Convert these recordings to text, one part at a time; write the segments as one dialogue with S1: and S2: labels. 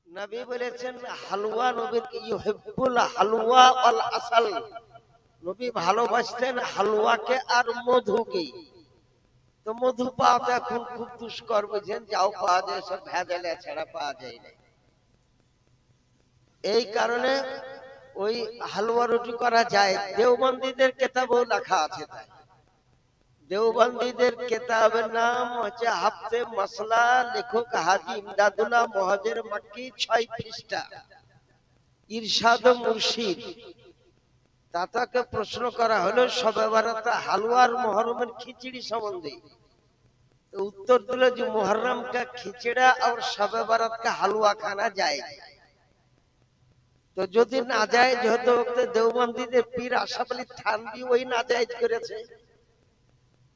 S1: নবী বলেছেন হালুয়া নবীর ইউহিব্বুল হালুয়া ওয়াল আসাল, নবী ভালোবাসতেন হালুয়াকে আর মধুকে। তো মধু পাওয়া এখন খুব দুষ্কর, বুঝেন, যাও পাওয়া যায় সব ভেজালে ছাড়া পাওয়া যায় না। এই কারণে ওই হালুয়া রুটি করা যায়। দেওবন্দীদের কেতাবেও লেখা আছে তাই। দেওবন্দীদের কেতাবের নাম হচ্ছে হাফতে মসলা, লেখক হাজী ইমদাদুল্লাহ মুহাজির মক্কি, 6 পৃষ্ঠা, ইরশাদ ও মুরশিদ। তাকে প্রশ্ন করা হলো শবে বারাত হালুয়ার মুহররমের খিচড়ি সম্বন্ধে। तो उत्तर दिलो जो मुहर्रम का खिचड़ा और शबे बारात का हलवा खाना जाए। तो যদি না যায়, যেহেতু দেওবন্দীদের পীর আশরাফ আলী থানভী ওই না জায়েজ করেছে।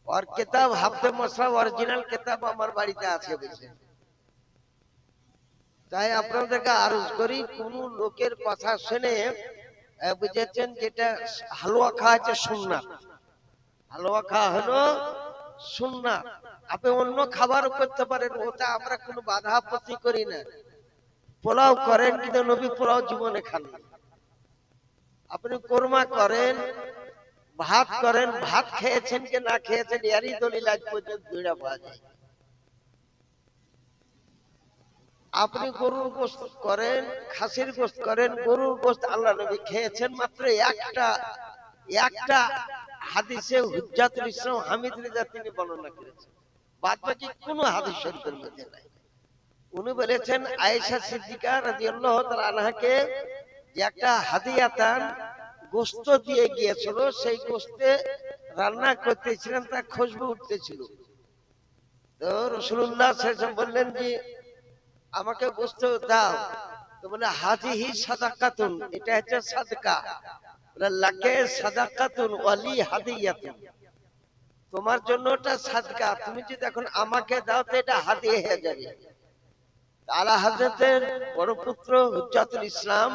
S1: আর কিতাব হাফতে মসলা অরিজিনাল কিতাব আমার বাড়িতে আছে, বুঝলেন। তাই আপনাদেরকে আরজ করি, কোন লোকের কথা শুনে বুঝেছেন যেটা হালুয়া খাওয়া হচ্ছে সুন্নাত, হালুয়া খাওয়া হলো সুন্নাত। আপনি অন্য খাবারও করতে পারেন, ওটা আমরা কোনো বাধা আপত্তি করি না। পোলাও করেন, কিন্তু নবী পোলাও জীবনে খান না। আপনি কোরমা করেন, ভাত করেন, ভাত খেয়েছেন কি না খেয়েছেন এরই দলিল আজ পর্যন্ত দুইটা পাওয়া যায়। আপনি গরুর গোশত করেন, খাসির গোশত করেন, গরুর গোশত আল্লাহ নবী খেয়েছেন মাত্র একটা হাদিসে হুজ্জাতুল ইসলাম হামিদ রেজা তিনি বর্ণনা করেছেন, বাদ বাকি কোনো হাদিস শরীফের মধ্যে নাই। উনি বলেছেন আয়েশা সিদ্দিকা রাদিয়াল্লাহু তাআলা আনহাকে যে একটা হাদিয়াতান গোশত দিয়ে গিয়েছিল, সেই গোশতে রান্না করতেছিলেন, তার খুশবু উঠতেছিল। তো রাসূলুল্লাহ সাল্লাল্লাহু আলাইহি ওয়াসাল্লাম বললেন যে আমাকে গোশত দাও। তো বলে হাজিহি সাদাকাতুন, এটা হচ্ছে সাদকা। বলে লাকে সাদাকাতুন ওয়ালি হাদিয়াতুন, তোমার জন্য এটা সাদকা, তুমি যদি এখন আমাকে দাও তো এটা হাদিয়া হয়ে যাবে। আলা হযরতের বড় পুত্র হুজ্জাতুল ইসলাম,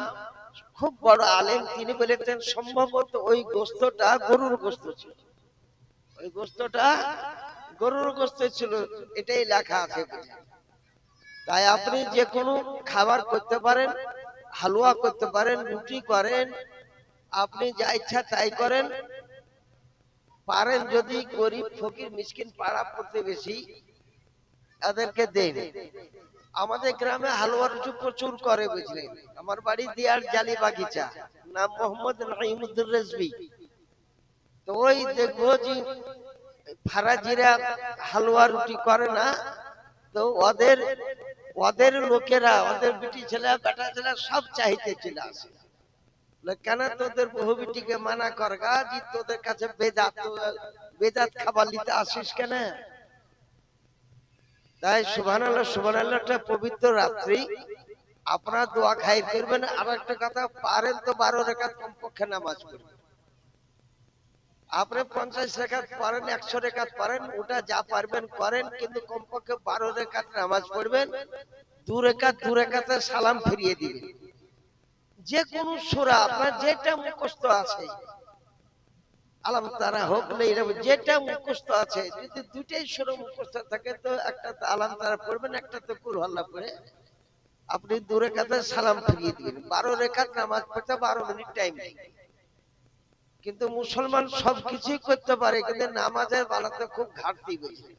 S1: খুব বড় আলেম, তিনি বলেছেন সম্ভবত ওই গোশতটা গরুর গোশত ছিল, ওই গোশতটা গরুর গোশত ছিল, এটাই লেখা আছে। তাই আপনি যে কোনো খাবার করতে পারেন, হালুয়া করতে পারেন, রুটি করেন, আপনি যা ইচ্ছা তাই করেন। পারেন যদি গরিব ফকির মিসকিন পাড়া প্রতিবেশী এদেরকে দেন। আমাদের গ্রামে হালুয়া রুটি প্রচুর করে, বুঝলেন। আমার বাড়ি দিয়ার জালি বাগিচা, নাম মোহাম্মদ নাঈমুদ্দিন রেজভী। তো ওই দেখবো যে ফারাজিরা হালুয়া রুটি করে না, তো ওদের ওদের লোকেরা, ওদের বিটি ছেলে বেটা ছেলে সব চাইতে চলে আসে। কেন তোদের বহু বিটিকে মানা করগা যে তোদের কাছে বেদাত, বেদাত খাবার নিতে আসিস কেন? তাই সুবহানাল্লাহ সুবহানাল্লাহটা পবিত্র রাত্রি, আপনারা দোয়া খাই করবেন। আর একটা কথা, পারেন তো 12 রাকাত কমপক্ষে নামাজ পড়বেন। আপনি 50 রাকাত পারেন, 100 রাকাত পারেন, ওটা যা পারবেন করেন, কিন্তু কমপক্ষে 12 রাকাত নামাজ পড়বেন। 2 রাকাতে সালাম ফিরিয়ে দিবেন। যে কোনো সূরা আপনার যেটা মুখস্থ আছে, আলাম তারা হোক না, এরকম যেটা মুখস্থ আছে, যদি দুইটাই সূরা মুখস্থ থাকে তো একটা তো আলাম তারা পড়বেন, একটা তো কুল আল্লাহ পড়ে আপনি 2 রাকাতে সালাম ফিরিয়ে দিবেন। 12 রাকাত নামাজ পড়তে 12 মিনিট টাইম নেই। কিন্তু মুসলমান সবকিছুই করতে পারে, কিন্তু নামাজের বেলাতে খুব ঘাটতি, বুঝলেন।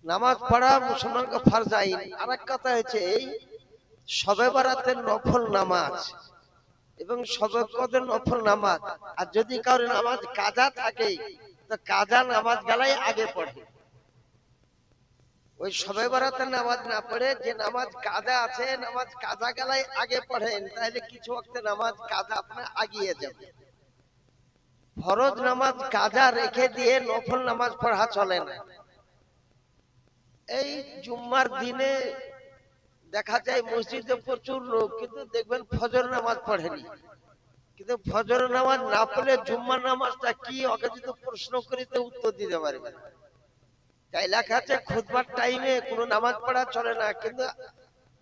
S1: নামাজ পড়া মুসলমানকে ফরজ আইন। আরেক কথা হচ্ছে এই শবে বরাতের নফল নামাজ এবং শবে কদরের নফল নামাজ, আর যদি কারো নামাজ কাজা থাকে তো কাজা নামাজ গেলাই আগে পড়ে। ওই শবে বরাতের নামাজ না পড়ে যে নামাজ কাজা আছে, নামাজ কাজা গেলাই আগে পড়েন, তাহলে কিছু ওয়াক্তে নামাজ কাজা আপনার আগিয়ে যাবে। ফরজ নামাজ কাজা রেখে দিয়ে নফল নামাজ পড়া চলে না। এই জুম্মার দিনে দেখা যায় মসজিদে প্রচুর লোক, কিন্তু দেখবেন ফজর নামাজ পড়েনি। কিন্তু ফজর নামাজ না পড়লে জুম্মার নামাজটা কি, ওকে যদি প্রশ্ন করি তো উত্তর দিতে পারবে না। তাই লেখা আছে খুতবার টাইমে কোনো নামাজ পড়া চলে না, কিন্তু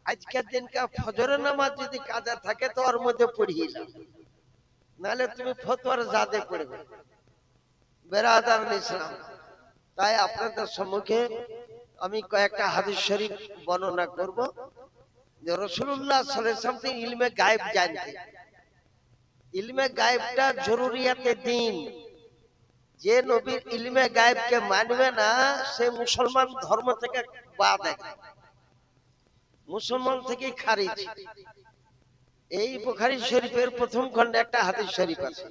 S1: আজকের দিনকার ফজরের নামাজ যদি কাজা থাকে তো ওর মধ্যে পড়িয়ে নাও, নাহলে তুমি ফতোয়ার জাদে পড়বে। বেরাদার ইসলাম, তাই আপনাদের সম্মুখে আমি কয়েকটা হাদিস শরীফ বর্ণনা করব। যে রাসূলুল্লাহ সাল্লাল্লাহু আলাইহি ওয়াসাল্লাম তিনি ইলমে গায়েব জানতেন। ইলমে গায়েবটা জরুরিয়াতে দিন। যে নবীর ইলমে গায়েবকে মানবে না সে মুসলমান ধর্ম থেকে বাদ, মুসলমান থেকে খারিজ। এই বুখারী শরীফের প্রথম খণ্ডে একটা হাদিস শরীফ আছে।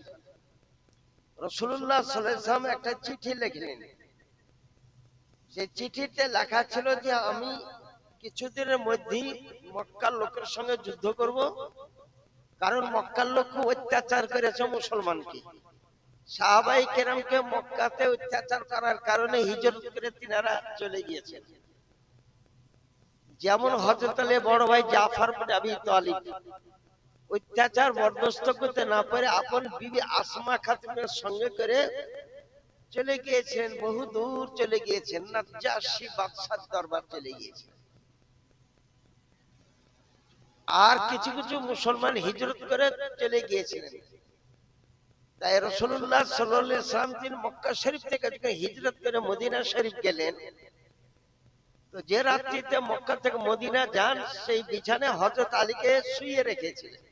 S1: রাসূলুল্লাহ সাল্লাল্লাহু আলাইহি ওয়াসাল্লাম একটা চিঠি লিখলেন। সেই চিঠিতে লেখা ছিল যে আমি কিছুদিনের মধ্যেই মক্কার লোকের সঙ্গে যুদ্ধ করব, কারণ মক্কার লোক খুব অত্যাচার করেছে মুসলমানকে। সাহাবায়ে কেরামকে মক্কাতে অত্যাচার করার কারণে হিজরত করে তিনারা চলে গিয়েছেন। যেমন হযরত আলী বড় ভাই জাফর বিন আবি তালিব অত্যাচার বরদাস্ত করতে না পারে আপন বিবি আসমা খাতুনের সঙ্গে করে চলে গিয়েছেন, বহু দূর চলে গিয়েছেন, নাজ্জাশী বাদশার দরবার চলে গিয়েছেন। আর কিছু কিছু মুসলমান হিজরত করে চলে গিয়েছিলেন। তাই রাসূলুল্লাহ সাল্লাল্লাহু আলাইহি ওয়াসাল্লাম তিনি মক্কা শরীফ থেকে যখন হিজরত করে মদিনা শরীফ গেলেন, তো যে রাত্রিতে মক্কা থেকে মদিনা যান সেই বিছানায় হযরত আলীকে শুইয়ে রেখেছিলেন।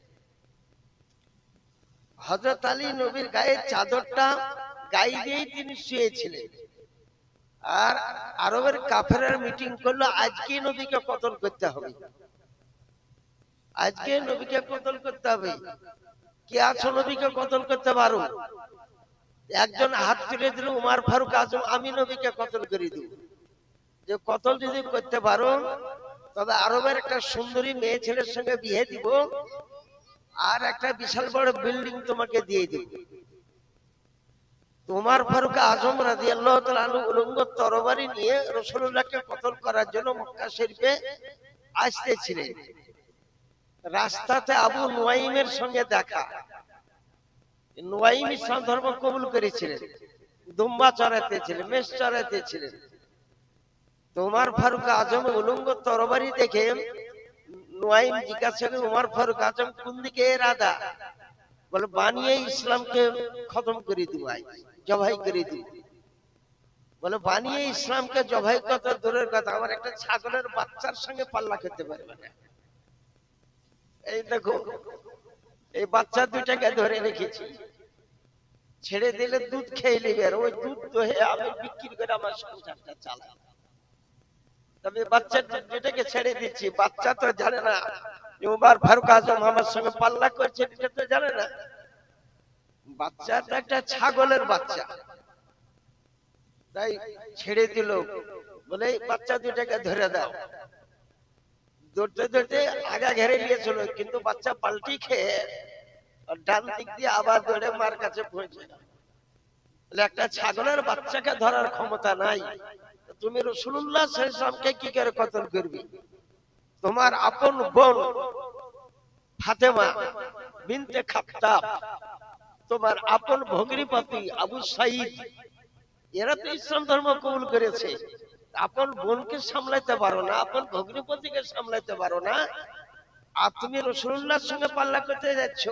S1: হযরত আলী নবীর গায়ে চাদরটা গায়ে দিয়েই তিনি শুয়েছিলেন। আর আরবের কাফেররা মিটিং করলো আজকে নবীকে কতল করতে হবে, আজকে নবীকে কতল করতে হবে। কে আছো নবীকে কতল করতে পারো? একজন হাত তুলে দিল, উমর ফারুক আজম, আমি নবীকে কতল করে দিব। যে কতল যদি করতে পারো তবে আরবের একটা সুন্দরী মেয়ে ছেলের সঙ্গে বিয়ে দিব আর একটা বিশাল বড় বিল্ডিং তোমাকে দিয়ে দিব। উমর ফারুক আজম রাদিয়াল্লাহু তাআলা আনহু উলঙ্গ তরবারি নিয়ে রাসূলুল্লাহকে কতল করার জন্য মক্কা শরীফে আসতেছিলেন। রাস্তাতে আবু নুয়াইমের সঙ্গে দেখা। নুয়াইম ইসলাম ধর্ম কবুল করেছিলেন, দুম্বা চড়াতে ছিলেন, মেষ চড়াতে ছিলেন। উমর ফারুক আজম উলঙ্গ তরবারি দেখে নুয়াইম জিজ্ঞাসা করে, উমর ফারুক আজম কোন দিকে এরাদা? বলে বানিয়ে ইসলামকে খতম করে দিব, জবাই করে দিব। বলে বানিয়ে ইসলামকে জবাই কত দূরের কথা, আমার একটা ছাগলের বাচ্চার সঙ্গে পাল্লা করতে পারবে না। এই দেখো এই বাচ্চা দুটাকে ধরে রেখেছি, ছেড়ে দিলে দুধ খেয়ে নেবে, আর ওই দুধ দহে আমি বিক্রি করে আমার সংসারটা চালাই। তবে বাচ্চা যেটাকে ছেড়ে দিচ্ছি, বাচ্চা তো জানে না উমর ফারুক আজম আমার সঙ্গে পাল্লা করছে, এটা তো জানে না। বাচ্চা তো একটা ছাগলের বাচ্চা, তাই ছেড়ে দিল। বলে বাচ্চা দুটাকে ধরে দাও। দৌড়তে দৌড়তে আগা ঘেরে নিয়েছিল, কিন্তু বাচ্চা পাল্টি খেয়ে ডান দিক দিয়ে আবার দৌড়ে মার কাছে পৌঁছে গেল। একটা ছাগলের বাচ্চাকে ধরার ক্ষমতা নাই, তুমি রাসূলুল্লাহ সাল্লাল্লাহু আলাইহি ওয়াসাল্লামকে কি করে কতল করবে? তোমার আপন বোন ফাতেমা বিনতে খাত্তাব, তোমার আপন ভগ্নিপতি আবু সাঈদ, এরা তো ইসলাম ধর্ম কবুল করেছে। আপন বোনকে সামলাইতে পারো না, আপন ভগ্নিপতিকে সামলাইতে পারো না, আর তুমি রাসূলুল্লাহর সঙ্গে পাল্লা করতে যাচ্ছ।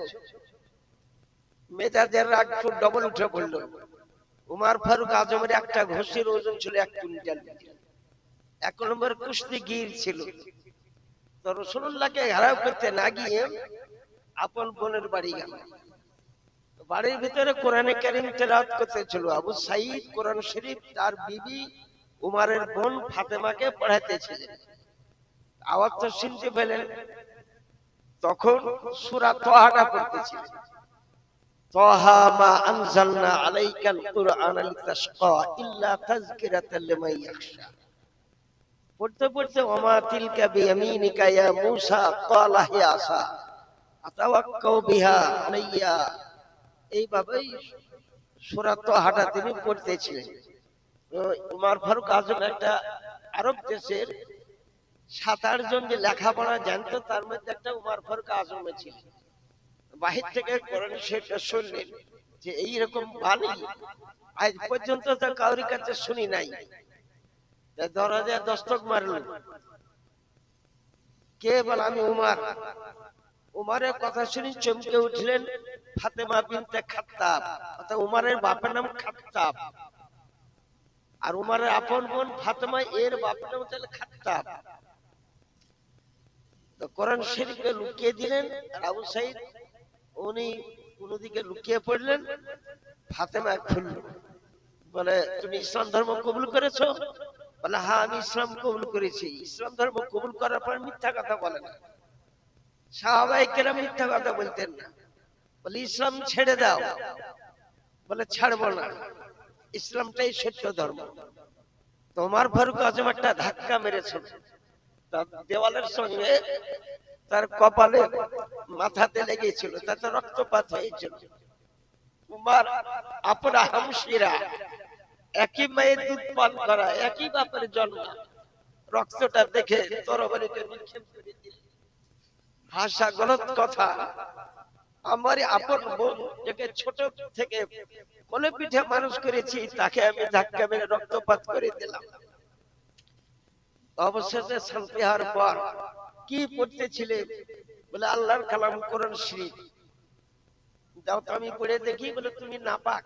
S1: মেজাজের রাগ খুব ডবল উঠে পড়ল। উমর ফারুক আজমের একটা ঘষির ওজন ছিল 1 কুইন্টাল। 1 নম্বর কুস্তিগীর ছিল। তো রাসূলুল্লাহকে ঘেরাও করতে না গিয়ে আপন বোনের বাড়ি গেল। বাড়ির ভিতরে কোরআনে কারীম তেলাওয়াত করতেছিল। আবু সাঈদ কোরআন শরীফ তার বিবি উমরের বোন ফাতেমাকে পড়াইতেছিলেন। আওয়াজ তো শুনতে পেলেন। তখন সূরা তাহা পড়তেছিলেন। তাহা মা আনজালনা আলাইকাল কুরআনা লিতাশকা ইল্লা তাযকিরাতাল লিমান ইয়াখশা। পড়তে পড়তে ওমা তিলকা বিয়ামিনিকা ইয়া মূসা ক্বালা হিয়া আসা আতাওয়াক্কাউ বিহা আলাইয়া। এইভাবেই সূরা তাহা তিনি পড়তেছিলেন। উমর ফারুক আজম একটা আরব দেশের 7-8 জন যে লেখাপড়া জানতো, তার মধ্যে একটা উমর ফারুক আজম ছিল। বাহির থেকে কোরআন শরীফটা শুনলেন যে এইরকম বাণী আজ পর্যন্ত তো কারোর কাছে শুনি নাই। দরজায় দস্তক মারল। কে? বলে আমি উমর। উমরের কথা শুনে চমকে উঠলেন ফাতেমা বিনতে খাত্তাব, অর্থাৎ উমরের বাপের নাম খাত্তাব, আর উমরের আপন বোন ফাতেমা, এর বাপের নাম হচ্ছে খাত্তাব। তো কোরআন শরীফকে লুকিয়ে দিলেন। আর আবু সাইদ উনি কোনদিকে লুকিয়ে পড়লেন। ফাতেমা খুলল, বলে তুমি ইসলাম ধর্ম কবুল করেছো? বলে হ্যাঁ আমি ইসলাম কবুল করেছি। ইসলাম ধর্ম কবুল করার পর মিথ্যা কথা বলে না। সাহাবায়ে কেরাম মিথ্যা কথা বলতেন না। বলে ইসলাম ছেড়ে দাও। বলে ছাড়বো না, ইসলামটাই সত্য ধর্ম। তোমার ফারুক আজম একটা ধাক্কা মেরেছে, তার দেওয়ালের সঙ্গে তার কপালে মাথাতে লেগেছিল, তাতে রক্তপাত হয়েছিল। উমার আপনা হামশিরা, একই মায়ের দুধ পান করা, একই বাপের জন্ম, রক্তটা দেখে তরবারিতে নিক্ষেপ করে দিলেন। ভাষা গলত কথা। আমার আপন বোন, যাকে ছোট থেকে কোলে পিঠে মানুষ করেছি, তাকে আমি ধাক্কা মেরে রক্তপাত করে দিলাম। অবশেষে শান্তি হওয়ার পর কি পড়তেছিলে? বলে আল্লাহর কালাম কোরআন শরীফ। যাও তো আমি পড়ে দেখি। বলে তুমি নাপাক,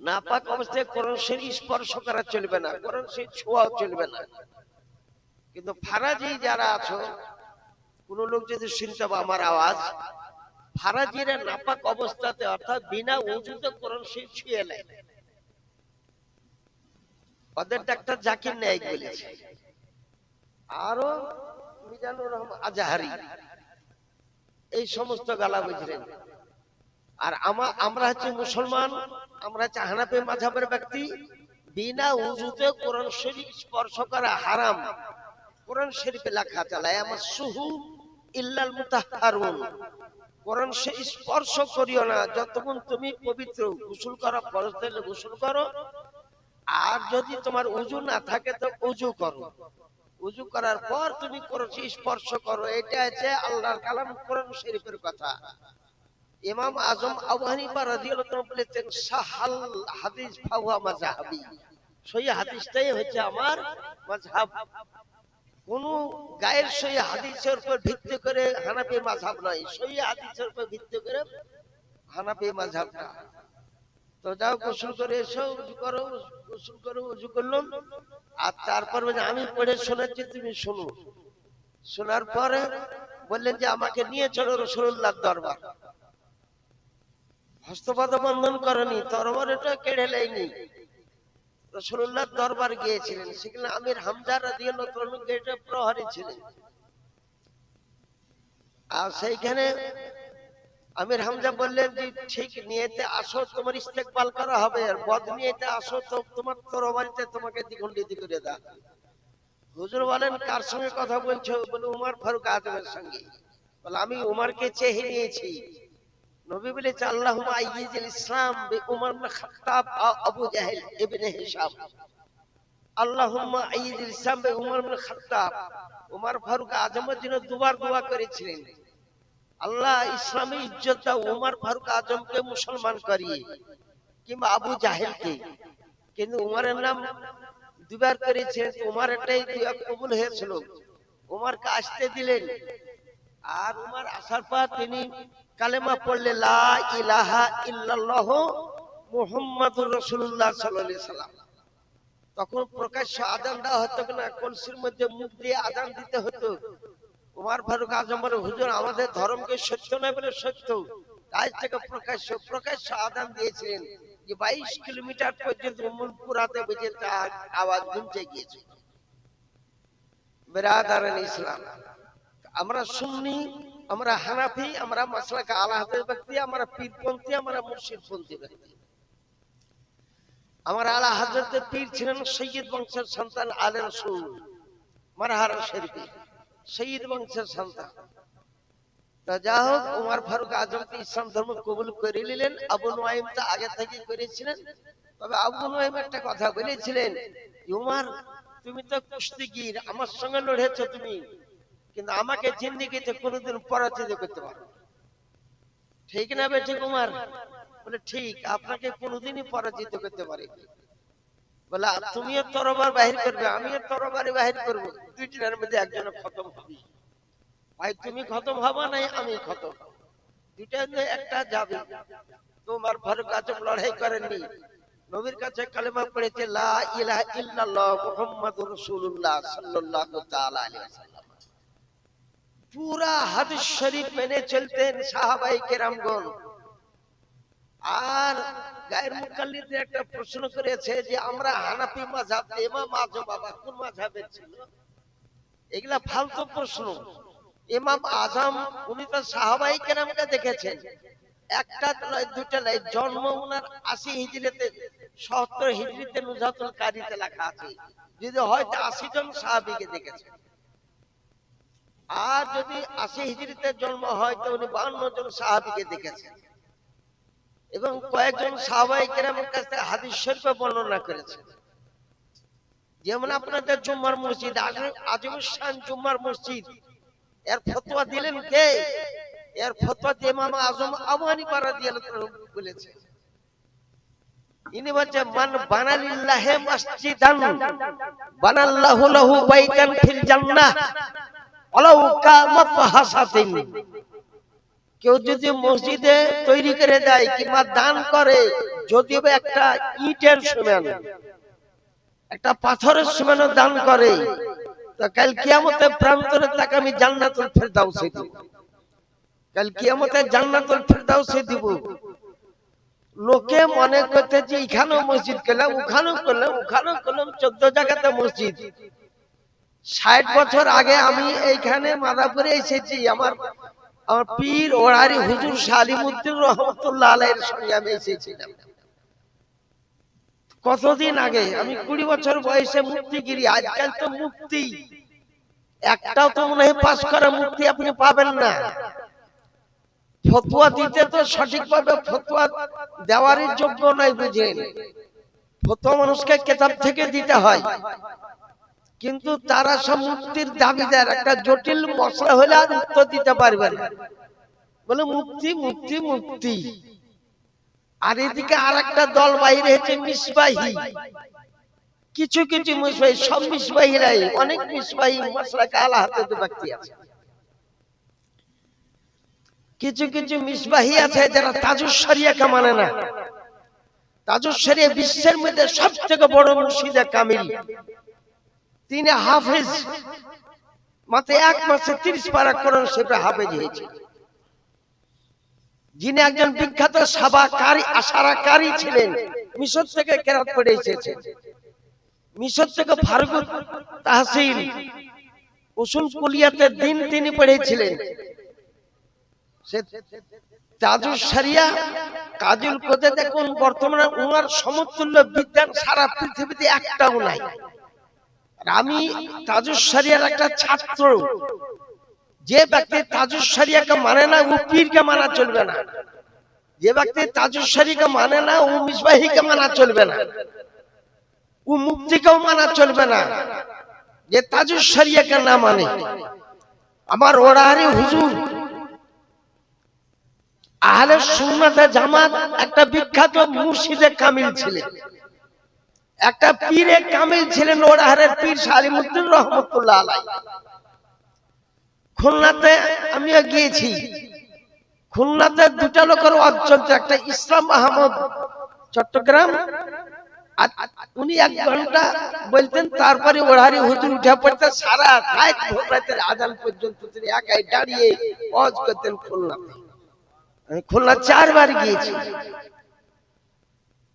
S1: নাপাক অবস্থায় কোরআন শরীফ স্পর্শ করা চলবে না, কোরআন শরীফ ছোঁয়াও চলবে না। কিন্তু ফারাজি যারা আছো, কোন লোক যদি শুনতে পাবে আমার আওয়াজ, ফারাজিরা নাপাক অবস্থাতে অর্থাৎ বিনা ওযুতে কোরআন শরীফ ছুঁয়ে নেয়। ওদের ডাক্তার জাকির নায়েক বলেছে, আরো মিজানুর রহমান আজহারি, এই সমস্ত গালা বুঝলেন। আর আমরা হচ্ছে মুসলমান, আমরা হচ্ছে হানাফি মাযহাবের ব্যক্তি। বিনা ওযুতে কোরআন শরীফ স্পর্শ করা হারাম। কোরআন শরীফে লেখা আছে লা ইয়ামাসসুহু ইল্লাল মুতাহহারুন, কোরআন শরীফ স্পর্শ করিও না যতক্ষণ তুমি পবিত্র। গোসল করা ফরজ হলে গোসল করো, আর যদি তোমার ওযু না থাকে তো ওযু করো। ওযু করার পর তুমি কোরআন শরীফ স্পর্শ করো। এটা হচ্ছে আল্লাহর কালাম কোরআন শরীফের কথা। ইমাম আজম আবু হানিফা রাদিয়াল্লাহু তাআলা বলেছেন সাহাল হাদিস ফাহুয়া মাযহাবি, সহি হাদিসটাই হচ্ছে আমার মাযহাব। কোন গায়ের সহি হাদিসের উপর ভিত্তি করে হানাফি মাযহাব নয়, সহি হাদিসের উপর ভিত্তি করে হানাফি মাযহাবটা। তো যাও গোসল করে এসো, ওযু করো। গোসল করে ওযু করলাম, আর তারপর আমি পড়ে শোনাচ্ছি, তুমি শোনো। শোনার পরে বললেন যে আমাকে নিয়ে চলো রাসূলুল্লাহর দরবার। হস্তপাদ বন্ধন করেনি, তরবারিটা কেড়ে নেয়নি, রাসূলুল্লাহর দরবার গিয়েছিলেন। সেখানে আমির হামজা রাদিয়াল্লাহু তাআলা গেটে প্রহরী ছিলেন। আর সেইখানে আমির হামজা বললেন যে ঠিক নিয়েতে আসো, তোমার ইস্তেকবাল করা হবে, আর বদ নিয়েতে আসো তো তোমার তরবারিতে তোমাকে দ্বিখণ্ডিত করে দাও। হুজুর বলেন কার সঙ্গে কথা বলছো? বলে উমর ফারুক আজমের সঙ্গে। বলে আমি উমরকে চেয়ে নিয়েছি। নবী বলেছে আল্লাহুম্মা আইয়িজিল ইসলাম বি উমর ইবনে খাত্তাব আবু জাহেল ইবনে হিশাম। আল্লাহুম্মা আইয়িজিল ইসলাম বি উমর ইবনে খাত্তাব। উমর ফারুক আজমের জন্য দুবার দোয়া করেছিলেন, আল্লাহ ইসলামে ইজ্জত দাও উমর ফারুক আজমকে মুসলমান করিয়ে, কিংবা আবু জাহেলকে। কিন্তু উমরের নাম দুবার করেছেন, উমরেরটাই দোয়া কবুল হয়েছিল। উমরকে আসতে দিলেন, আর উমর আসার পর তিনি কালেমা পড়লে লা ইলাহা ইল্লাল্লাহ মুহাম্মাদুর রাসূলুল্লাহ সাল্লাল্লাহু আলাইহি সাল্লাম। তখন প্রকাশ্য আযান দেওয়া হতো না, কলসির মধ্যে মুখ দিয়ে আযান দিতে হতো। উমর ফারুক আজম বলে হুজুর আমাদের ধর্মকে সত্য নয় বলে সত্য, আজ থেকে প্রকাশ্য আযান দিয়েছিলেন যে 22 কিলোমিটার পর্যন্ত উম্মুলপুরাতে বেজে আওয়াজ গুনতে গিয়েছে। বিরাদারান ইসলাম, আমরা সুন্নি, আমরা হানাফি, আমরা মাসলাকে আলা হাদিস ব্যক্তি, আমরা পীরপন্থী, আমরা মুর্শিদপন্থী ব্যক্তি। আমার আলা হযরতের পীর ছিলেন সৈয়দ বংশের সন্তান আলে রাসূল মারহারা শরীফে, সৈয়দ বংশের সন্তান। তা যা হোক, উমর ফারুক আজম ইসলাম ধর্ম কবুল করে নিলেন। আবু নুআইম তা আগে থেকে করেছিলেন। তবে আবু নুআইম একটা কথা বলেছিলেন, উমর তুমি তো কুস্তিগীর, আমার সঙ্গে লড়েছো তুমি, কিন্তু আমাকে জিন্দেগিতে কোনোদিন পরাজিত করতে পারো। ঠিক না বেঠিক উমর? বলে ঠিক, আপনাকে কোনোদিনই পরাজিত করতে পারি। বলে তুমিও তরবারি বাহির করবে, আমিও তরবারি বাহির করব, দুইটার মধ্যে একজনের খতম হবে। ভাই তুমি খতম হবা নাই আমি খতম, দুইটার মধ্যে একটা যাবে। তোমার ফারুক আজম লড়াই করেননি, নবীর কাছে কালেমা পড়েছে লা ইলাহা ইল্লাল্লাহ মুহাম্মাদুর রাসূলুল্লাহ সাল্লাল্লাহু তাআলা আলাইহি ওয়াসাল্লাম। পুরা হাদিস শরীফ মেনে চলতেন সাহাবায়ে কেরামগণ। আর গায়ের মুকাল্লিদদের একটা প্রশ্ন করেছে যে আমরা হানাফি মাযহাব, ইমাম আজম বাবা কোন মাযহাবের ছিল? এগুলা ফালতু প্রশ্ন। ইমাম আজম উনি তো সাহাবায়ে কেরামকে দেখেছেন, একটা নয় দুইটা নয়, জন্ম উনার 80 হিজরিতে, 70 হিজরিতে নুজাতুল কারিতে লেখা আছে, যদি হয়তো 80 জন সাহাবীকে দেখেছেন। আর যদি 80 হিজরিতে জন্ম হয় তো উনি 52 জন সাহাবীকে দেখেছেন এবং কয়েকজন সাহাবায়ে কেরামের কাছ থেকে হাদিস শরীফে বর্ণনা করেছেন। যেমন আপনাদের জুম্মার মসজিদ, আজিমুস শান জুম্মার মসজিদ, এর ফতোয়া দিলেন কে? এর ফতোয়া ইমাম আজম আবু হানিফা রাদিয়াল্লাহু আনহু বলেছেন। ইনি বলেন মান বানালিল্লাহি মসজিদান বানাল্লাহু লাহু বাইতান ফিল জান্নাহ ওয়ালাউ কামাতহাসাতিন। কেউ যদি মসজিদে তৈরি করে দেয় কিংবা দান করে, যদিও একটা ইটের সমান, একটা পাথরের সমান দান করে, তো কাল কিয়ামতের প্রান্তরে তাকে আমি জান্নাতুল ফেরদাউসে দিব। কাল কিয়ামতে জান্নাতুল ফেরদাউসে দিব। লোকে মনে করতে যে এখানেও মসজিদ করলাম, ওখানেও করলাম, ওখানেও করলাম, 14 জায়গাতে মসজিদ। 60 বছর আগে আমি এইখানে মাদারপুরে এসেছি, আমার পীর ওরারি হুজুর সালিমউদ্দিন রহমাতুল্লাহ আলাইহির সঙ্গে আমি এসেছিলাম। কতদিন আগে, আমি 20 বছর বয়সে মুফতিগিরি। আজকাল তো মুফতি একটাও তো মনে হয় পাস করা মুফতি আপনি পাবেন না। ফতোয়া দিতে তো সঠিকভাবে ফতোয়া দেওয়ারই যোগ্য নয়, বুঝেন। ফতোয়া মানুষকে কিতাব থেকে দিতে হয়, কিন্তু তারা সব মুফতির দাবিদার। একটা জটিল মশলা হলে আর উত্তর দিতে পারবে না, বলে মুফতি মুফতি মুফতি। আর এদিকে আর একটা দল বাইরে হচ্ছে মিসবাহি। কিছু কিছু মিসবাহি, সব মিসবাহিরাই, অনেক মিসবাহি মশলাকে আলা হাতে ব্যক্তি আছে। কিছু কিছু মিসবাহি আছে যারা তাজুস শরিয়াকে মানে না। তাজুস শরিয়া বিশ্বের মধ্যে সবথেকে বড় মুর্শিদে কামিল, তিনি হাফেজ, মাত্র 1 মাসে 30 পারা কোরআন শরীফে হাফেজ হয়েছে। যিনি একজন বিখ্যাত সাবাকারী আশারাকারী ছিলেন, মিশর থেকে কেরাত পড়ে এসেছেন। মিশর থেকে ফারগুত তাহসিল উসুল কুলিয়াতে দিন তিনি পড়েছিলেন। সে তাজুস শরিয়া কাজুল কোদে দেখুন, বর্তমানে উনার সমতুল্য বিদ্যান সারা পৃথিবীতে একটাও নাই। আমি তাজুস শরিয়ার একটা ছাত্র। যে ব্যক্তি তাজুস শরিয়াকে মানে না, ও পীরকে মানা চলবে না। যে ব্যক্তি তাজুস শরিয়াকে মানে না, ও মিসবাহিকে মানা চলবে না, ও মুফতিকেও মানা চলবে না, যে তাজুস শরিয়াকে না মানে। আমার ওরারি হুজুর আহলে সুন্নাত জামাত একটা বিখ্যাত মুর্শিদে কামিল ছিলেন, একটা পীরে কামিল ছিলেন। ওরাহারের পীর সালিমউদ্দিন রহমাতুল্লাহ আলাইহি। খুলনাতে আমিও গিয়েছি। খুলনাতে দুটা লোকের অর্জন, একটা ইসলাম আহমদ চট্টগ্রাম, আর উনি 1 ঘন্টা বলতেন, তারপরে ওরাহারি হুজুর উঠে পড়তেন, সারা রাত ভোর রাতের আজান পর্যন্ত তিনি একাই দাঁড়িয়ে ওয়াজ করতেন খুলনাতে। আমি খুলনা 4 বার গিয়েছি।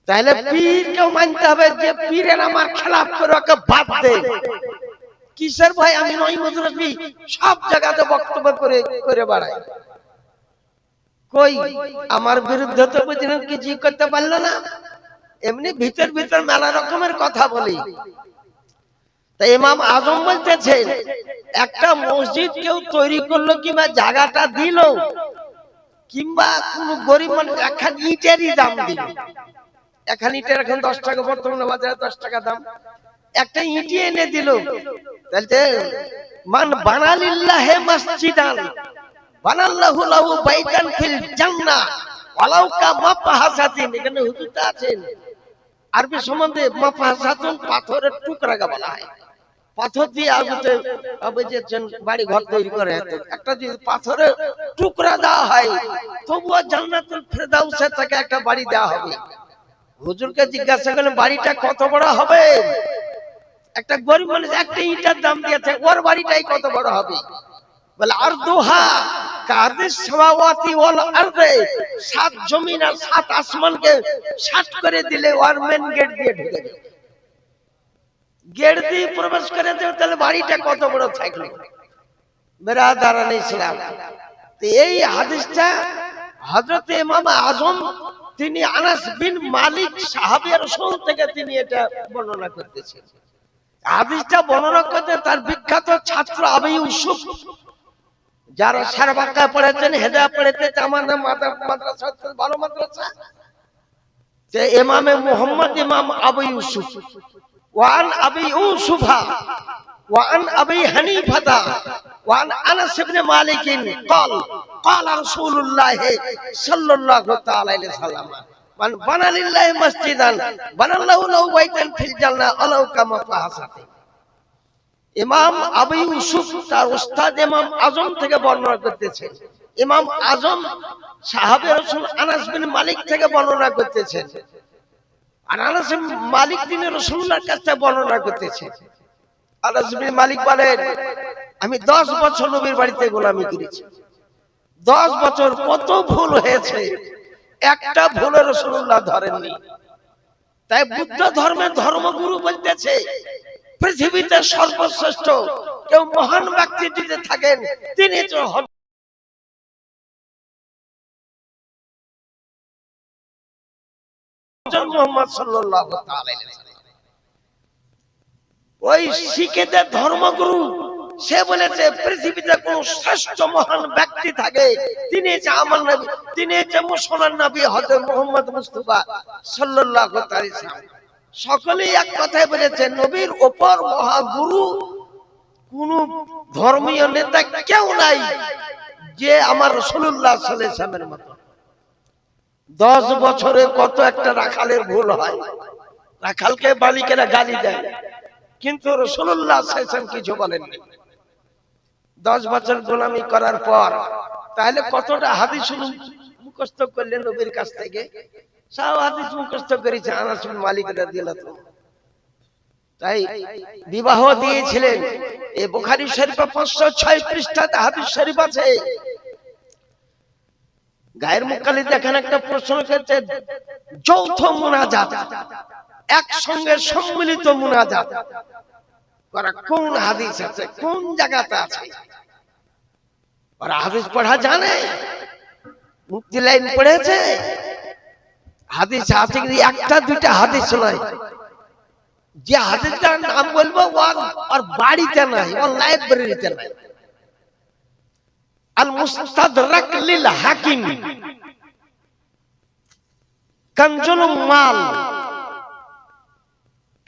S1: তাহলে পীরকেও মানতে হবে, যে পীরের আমার খেলাফ করে ওকে বাদ দেন। কিসের ভাই? আমি নয় মজুরি সব জায়গাতে বক্তব্য করে করে বেড়াই, কই আমার বিরুদ্ধে তো বুঝলেন কিছু করতে পারলো না। এমনি ভিতর ভিতর মেলা রকমের কথা বলি। তাই ইমাম আজম বলতেছেন, একটা মসজিদ কেউ তৈরি করলো কিংবা জায়গাটা দিল, কিংবা কোন গরিব মানুষ একখান ইটেরই দাম দিল, একখান ইটের এখন 10 টাকা, বর্তমানে বাজারে 10 টাকা দাম, একটা ইটি এনে দিল, তাহলে মান বানালিল্লাহি মসজিদান বানাল্লাহু লাহু বাইতান ফিল জান্নাহ ওয়ালাউ কামাতহাসাতিন। এখানে হুজুরটা আছেন, আরবি সম্বন্ধে মাফাহাসাতুন পাথরের টুকরাকে বলা হয়। পাথর দিয়ে আগুতে বাড়ি ঘর তৈরি করে, একটা যদি পাথরের টুকরা দেওয়া হয় তবুও জান্নাতুল ফেরদাউসে থেকে একটা বাড়ি দেওয়া হবে। হুজুরকে জিজ্ঞাসা করলেন, বাড়িটা কত বড় হবে? একটা গরিব মানুষ একটা ইটার দাম দিয়েছে, ওর বাড়িটাই কত বড় হবে? বলে আরদুহা কাদিস সামাওয়াতি ওয়াল আরদে, সাত জমিন আর সাত আসমানকে সাত করে দিলে ওর মেন গেট দিয়ে ঢুকে যাবে। গেট দিয়ে প্রবেশ করে দেবে, তাহলে বাড়িটা কত বড় থাকলো। বেরাদারান ইসলাম, তো এই হাদিসটা হযরত ইমাম আজম তিনি আনাস বিন মালিক সাহাবী রাসূল থেকে তিনি এটা বর্ণনা করতেছেন। হাদিসটা বর্ণনা করতে তার বিখ্যাত ছাত্র আবু ইউসুফ, যারা সারবাক্কা পড়েছেন, হেদায়া পড়েছে, জামানা মাদ্রাসা ভালো মাদ্রাসা, যে ইমামে মুহাম্মদ ইমাম আবু ইউসুফ, ওয়ান আবি ইউসুফা ওয়ান আবি হানিফা ওয়ান আনাস ইবনে মালিক قال قال رسول الله صلى الله عليه وسلم من بنى لله مسجدا بنى الله له بيتا في الجنه ولو كما فحسته। ইমাম আবু ইউসুফ তার উস্তাদ ইমাম আজম থেকে বর্ণনা করতেছেন। ইমাম আজম সাহাবে রাসূল আনাস বিন মালিক থেকে বর্ণনা করতেছেন, আর আনাস বিন মালিক তিনি রাসূলুল্লাহর কাছ থেকে বর্ণনা করতেছেন। আনাস বিন মালিক বলেন, আমি 10 বছর নবীর বাড়িতে গোলামি করেছি। 10 বছর কত ভুল হয়েছে, একটা ভুলে রাসূলুল্লাহ ধরেননি। তাই বুদ্ধ ধর্মের ধর্মগুরু বলতেছে পৃথিবীতে সর্বশ্রেষ্ঠ কেউ মহান ব্যক্তি যদি থাকেন তিনি হযরত মুহাম্মদ সাল্লাল্লাহু আলাইহি ওয়াসাল্লাম। ওই শিখেদের ধর্মগুরু সে বলেছে পৃথিবীতে কোন শ্রেষ্ঠ মহান ব্যক্তি থাকে তিনি হচ্ছে আমার নবী, তিনি হচ্ছে মুসলমান নবী হযরত মুহাম্মদ মুস্তাফা সাল্লাল্লাহু আলাইহি ওয়াসাল্লাম। সকলেই এক কথাই বলেছে নবীর উপর মহাগুরু কোন ধর্মীয় নেতা কেউ নাই যে আমার রাসূলুল্লাহ সাল্লাল্লাহু আলাইহি ওয়াসাল্লামের মতো। 10 বছরে কত একটা রাখালের ভুল হয়, রাখালকে বালিকেরা গালি দেয়, কিন্তু রাসূলুল্লাহ সাল্লাল্লাহু আলাইহি ওয়াসাল্লাম কিছু বলেননি। 10 বছর গোলামি করার পর তাহলে কতটা হাদিস মুখস্থ করলেন নবীর কাছ থেকে, সব হাদিস মুখস্থ করেছে আনাস বিন মালিক রাদিয়াল্লাহু আনহু। তাই বিবাহ দিয়েছিলেন। এই বুখারী শরীফে 506 পৃষ্ঠাতে হাদিস শরীফ আছে। গায়ের মুকাল্লি দেখেন একটা প্রশ্ন করেছে, যৌথ মুনাজাত, একসঙ্গে সম্মিলিত মুনাজাত করা কোন হাদিস আছে, কোন জায়গাতে আছে? ওরা হাদিস পড়া জানে, মুক্তি লাইন পড়েছে, হাদিস আছে কিন্তু একটা দুইটা হাদিস নয়। যে হাদিসটার নাম বলবো ওর বাড়িতে নাই, ওর লাইব্রেরিতে নাই। আল মুস্তাদরাক লিল হাকিম, কানজুল মাল,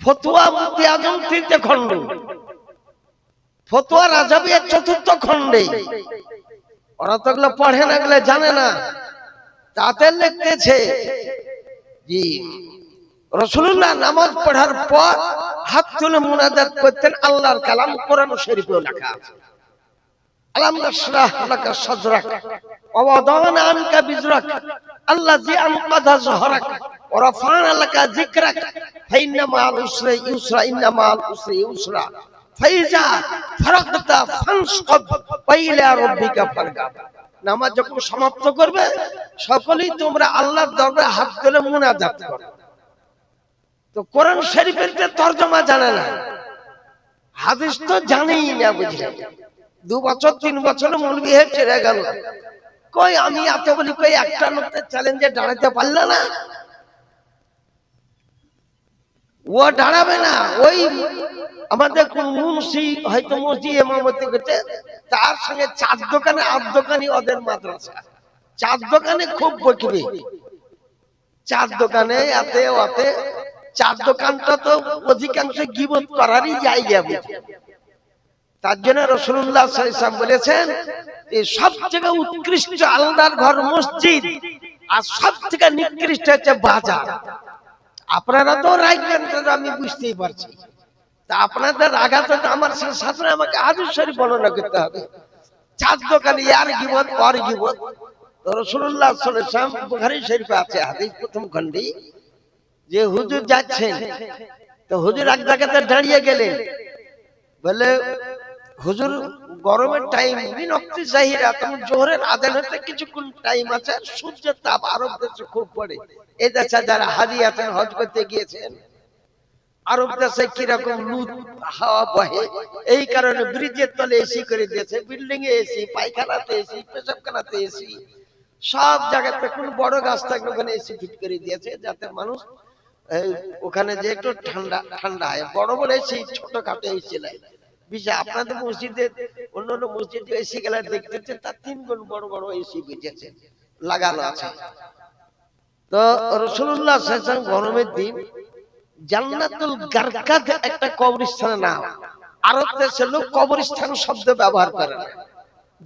S1: ফতোয়া মুফতি আজম 3টে খণ্ড, ফতোয়া রাজাবিয়া 4র্থ খণ্ডে। ওরা তো এগুলো পড়ে না, এগুলো জানে না। তাতে লিখতেছে জি রাসূলুল্লাহ নামাজ পড়ার পর হাত তুলে মুনাজাত করতেন আল্লাহর কালাম, কোরআন শরীফেও লেখা আছে। আলাম নাশরাহ লাকা সাদরাক ওয়া ওয়াদানা আনকা বিজরাক আল্লাযী আনকাযা যহরাক ওয়া রাফা'না লাকা যিকরাক ফাইন্না মা'আল উসরি ইউসরা ইন্না মা'আল উসরি ইউসরা ফাইজা ফারাগতা ফানসব ওয়া ইলা রাব্বিকা ফারগাব। নামাজ যখন সমাপ্ত করবে সকলেই তোমরা আল্লাহর দরবারে হাত তুলে মুনাজাত করো। তো কোরআন শরীফের যে তরজমা জানে না, হাদিস তো জানেই না, বুঝলেন? 2 বছর 3 বছর মৌলবি হয়ে ছেড়ে গেল। কই আমি এত বলি, কই একটা লোকের চ্যালেঞ্জে দাঁড়াতে পারল না, ও দাঁড়াবে না। ওই আমাদের কোন মুন্সি হয়তো মসজিদ ইমামতি করতে, তার সঙ্গে 4 দোকানে 8 দোকানি ওদের মাদ্রাসা, 4 দোকানে খুব বকবে, 4 দোকানে এতে ওতে। 4 দোকানটা তো অধিকাংশ গীবত করারই জায়গা। তার জন্য রাসূলুল্লাহ সাল্লাল্লাহু আলাইহি ওয়াসাল্লাম বলেছেন যে সবথেকে উৎকৃষ্ট আল্লাহর ঘর মসজিদ, আর সবথেকে নিকৃষ্ট হচ্ছে বাজার। আপনারা তো রাখবেন, তো আমি বুঝতেই পারছি। তা আপনাদের রাগাতে আমার শাসনে আমাকে হাদিস শরীফ বর্ণনা করতে হবে। 4 দোকানে আর গীবত আর গীবত। তো রাসূলুল্লাহ সাল্লাল্লাহু আলাইহি ওয়াসাল্লাম বুখারী শরীফে আছে হাদিস প্রথম খণ্ডে, যে হুজুর যাচ্ছেন, তো হুজুর এক জায়গাতে দাঁড়িয়ে গেলেন, বলে হুজুর গরমের টাইম বিনক্তি জাহিরা, তখন জোহরের আজান হতে কিছুক্ষণ টাইম আছে, আর সূর্যের তাপ আরব দেশে খুব পড়ে। এই দেশে যারা হাজি আছেন, হজ করতে গিয়েছেন, আরব দেশে কিরকম লুট হাওয়া বহে, এই কারণে ব্রিজের তলে এসি করে দিয়েছে, বিল্ডিং এ এসি, পায়খানাতে এসি, পেশাবখানাতে এসি, সব জায়গাতে কোন বড় গাছ থাকলে ওখানে এসি ফিট করে দিয়েছে, যাতে মানুষ ওখানে যে একটু ঠান্ডা ঠান্ডা হয়। বড় বড় এসি, ছোটখাটো এসি নাই। বিশাল আপনাদের মসজিদে, অন্যান্য মসজিদে এসি গেলে দেখতেছে তার 3 গুণ বড় বড় এসি বুঝেছে লাগানো আছে। তো রাসূলুল্লাহ সাল্লাল্লাহু আলাইহি ওয়াসাল্লাম গরমের দিন জান্নাতুল গারকাদ একটা কবরস্থানের নাম। আরব দেশের লোক কবরস্থান শব্দ ব্যবহার করে না,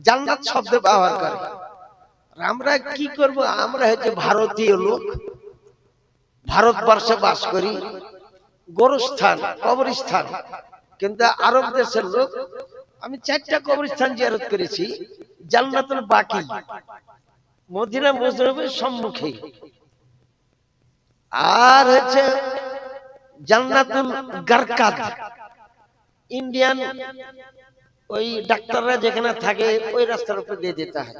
S1: জান্নাত শব্দ ব্যবহার করে। আমরা কি করব, আমরা হচ্ছে ভারতীয় লোক, ভারতবর্ষে বাস করি, গোরস্থান কবরস্থান। কিন্তু আরব দেশের লোক, আমি 4টা কবরস্থান জিয়ারত করেছি। জান্নাতুল বাকি মদিনা মুশরিফের সম্মুখে, আর হচ্ছে জান্নাতুল গারকাদ ইন্ডিয়ান ওই ডাক্তাররা যেখানে থাকে ওই রাস্তার উপর দিয়ে যেতে হয়।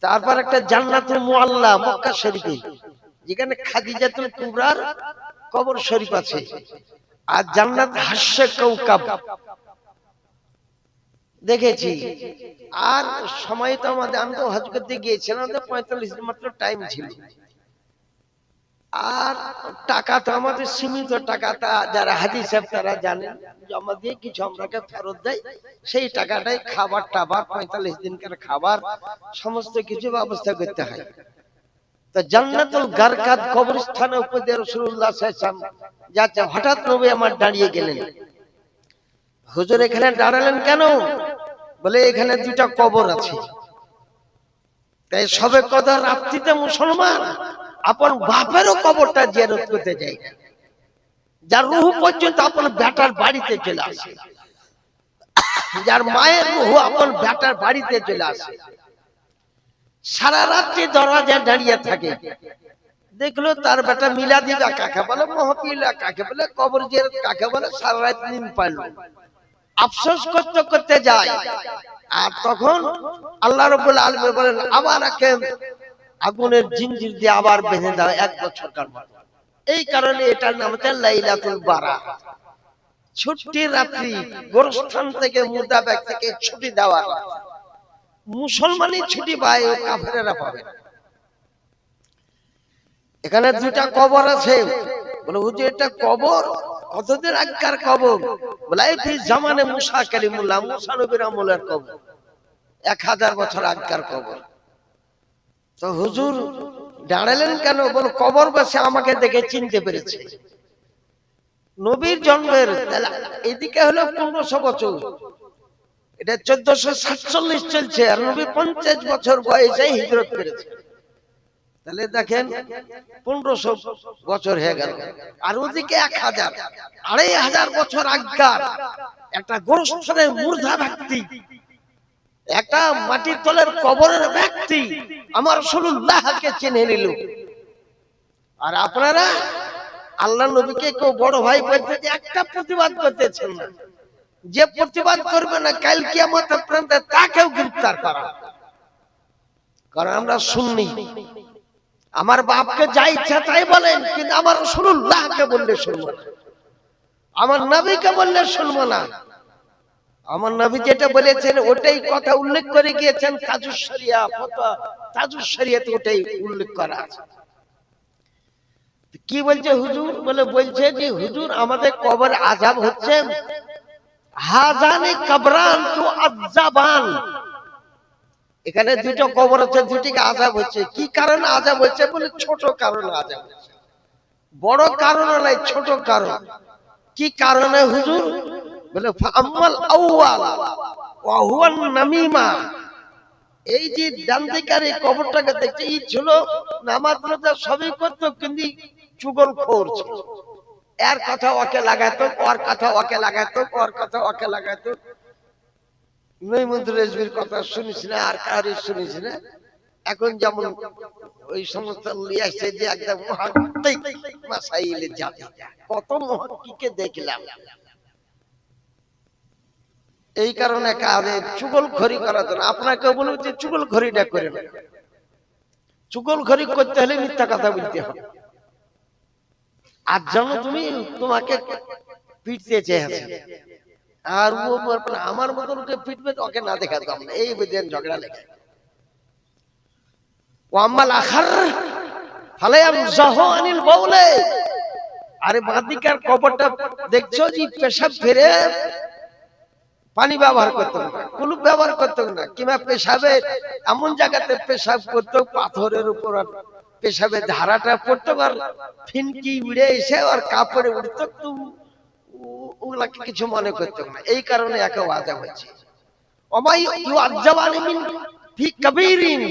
S1: তারপর একটা জান্নাতুল মুআল্লা মক্কা শরীফে, যেখানে খাদিজাতুল কুবরার কবর শরীফ আছে। আর জান্নাত হাস্যে কৌকাব দেখেছি। আর সময় তো আমাদের, আমি তো হজ করতে গিয়েছিলাম, 45 দিন মাত্র টাইম ছিল। আর টাকা তো আমাদের সীমিত টাকা, তা যারা হাজি সাহেব তারা জানেন, জমা দিয়ে কিছু আমরাকে ফেরত দেয়, সেই টাকাটাই খাবার টাবার 45 দিনকার খাবার সমস্ত কিছু ব্যবস্থা করতে হয়। তো জান্নাতুল গারকাদ কবরস্থানের উপর দিয়ে রাসূলুল্লাহ সাল্লাল্লাহু আলাইহি ওয়াসাল্লাম যাচ্ছে, হঠাৎ নবী আমার দাঁড়িয়ে গেলেন। হুজুর এখানে দাঁড়ালেন কেন? বলে এখানে 2টা কবর আছে। তাই সবে কদর রাত্রিতে মুসলমান আপন বাপেরও কবরটা জিয়ারত করতে যায়, যার রূহ পর্যন্ত আপন বেটার বাড়িতে চলে আসে, যার মায়ের রূহ আপন বেটার বাড়িতে চলে আসে, সারা রাত্রি দরজায় দাঁড়িয়ে থাকে। দেখলো তার বেটা মিলাদি বা কাকে বলে, মহফিলা কাকে বলে, কবর জিয়ারত কাকে বলে, সারা রাত দিন পারলো, আফসোস করতে করতে যায়। আর তখন আল্লাহ রাব্বুল আলামিন বলেন, আবার একে আগুনের জিঞ্জির দিয়ে আবার বেঁধে দাও 1 বছরকার মতো। এই কারণে এটার নাম হচ্ছে লাইলাতুল বারাত, ছুটির রাত্রি। গোরস্থান থেকে, মুর্দাবাদ থেকে ছুটি দেওয়া, মুসলমানই ছুটি পায়, কাফেরেরা পাবে না। এখানে 2টা কবর আছে। বলে হুজুর এটা কবর কতদিন আগকার কবর? বলে এই জামানে মুসা কালিমুল্লাহ, মুসা নবীর আমলের কবর, 1000 বছর আগকার কবর। তো হুজুর দাঁড়ালেন কেন? বলে কবর বসে আমাকে দেখে চিনতে পেরেছে। নবীর জন্মের এদিকে হলো 1500 বছর, এটা 1447 চলছে, আর নবী 50 বছর বয়সে হিজরত করেছে। তাহলে দেখেন 1500 বছর হয়ে গেল। আর ওদিকে 1000, 2500 বছর আগকার একটা গোরস্থানের মুর্দা ব্যক্তি, একটা মাটির তলের কবরের ব্যক্তি আমার রাসূলুল্লাহকে চিনে নিল। আর আপনারা আল্লাহ নবীকে কেউ বড় ভাই বলতে একটা প্রতিবাদ করতেছেন না। যে প্রতিবাদ করবে না, কাল কিয়ামত আপনাদের তাকেও গ্রেফতার করা। কারণ আমরা সুন্নি, আমার বাপকে যা ইচ্ছা তাই বলেন, কিন্তু আমার রাসূলুল্লাহকে বললে শুনবো না, আমার নবীকে বললে শুনবো না। আমার নবী যেটা বলেছেন ওটাই কথা উল্লেখ করে গিয়েছেন, তাজুস শরিয়া ফতোয়া, তাজুস শরিয়াতে ওটাই উল্লেখ করা আছে। কি বলছে হুজুর? বলছে যে হুজুর আমাদের কবর আযাব হচ্ছে, হাজানে কবরান তু আযাবান, এখানে 2টা কবর আছে, 2টিকে আযাব হচ্ছে। কি কারণে আযাব হচ্ছে? বলে ছোট কারণে আযাব হচ্ছে, বড় কারণ নাই, ছোট কারণ। কি কারণে হুজুর? বলে ফাআম্মাল আউয়াল ওয়া হুয়া নামিমা, এই যে ডান দিকের এই কবরটাকে দেখতে ই ছিল নামাজ রোজা সবই করতো, কিন্তু চুগলখোর ছিল। এর কথা ওকে লাগাতো, ওর কথা ওকে লাগাতো, ওর কথা ওকে লাগাতো। নঈমুদ্দিন রেজভির কথা শুনিস না, আর কারি শুনিস না। এখন যেমন ওই সমস্ত লিয়ে আসছে যে একদম মুহাক্কিক মাসাইলে যাবে, কত মুহাক্কিকে দেখলাম। এই কারণে কাজে চুগলখড়ি করার জন্য আপনাকে বলবো যে চুগলখড়িটা করে না। চুগলখড়ি করতে হলে মিথ্যা কথা বলতে হবে। আর যেন তুমি তোমাকে পিটতে চেয়েছে, আর ও আমার মতন ওকে পিটবে, ওকে না দেখা দাম না, এই বুঝেন ঝগড়া লেগে। ওয়াম্মাল আখার ফালায়াম জাহু আনিল বাউলে, আরে বাদিকার কবরটা দেখছো যে পেশাব ফেরে পানি ব্যবহার করতে না, কুলুপ ব্যবহার করতে না, কিংবা পেশাবে এমন জায়গাতে পেশাব করতে পাথরের উপর পেশাবের ধারাটা পড়তো আর ফিনকি উড়ে এসে আর কাপড়ে উঠতো, ওগুলাকে কিছু মনে করতো না। এই কারণে একে ওয়াজা হয়েছে ওমাই ইউআজ্জাবানি মিন ফি কাবীরিন,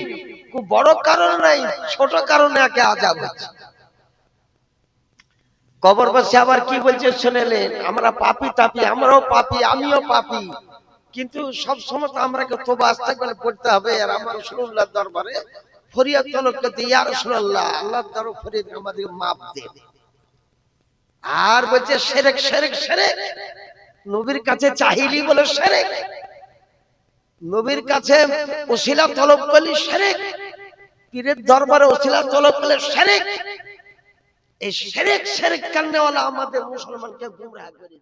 S1: খুব বড় কারণ নাই, ছোট কারণে একে আযাব হচ্ছে। কবরবাসী আবার কি বলছে শুনেলেন, আমরা পাপী তাপি, আমরাও পাপী, আমিও পাপী, কিন্তু সব সময় তো আমরাকে তওবা ইস্তেগফার পড়তে হবে। আর আমরা রাসূলুল্লাহর দরবারে ফরিয়াদ তলব করতে, ইয়া রাসূলুল্লাহ, আল্লাহর দরবারে ফরিয়াদ আমাদের মাফ দেন। আর বলছে শিরক শিরক শিরক, নবীর কাছে চাইলি বলে শিরক, নবীর কাছে ওসিলা তলব করলি শিরক, পীরের দরবারে ওসিলা তলব করলে শিরক। এই শিরক শিরক করনেওয়ালা আমাদের মুসলমানকে গুমরাহ করে।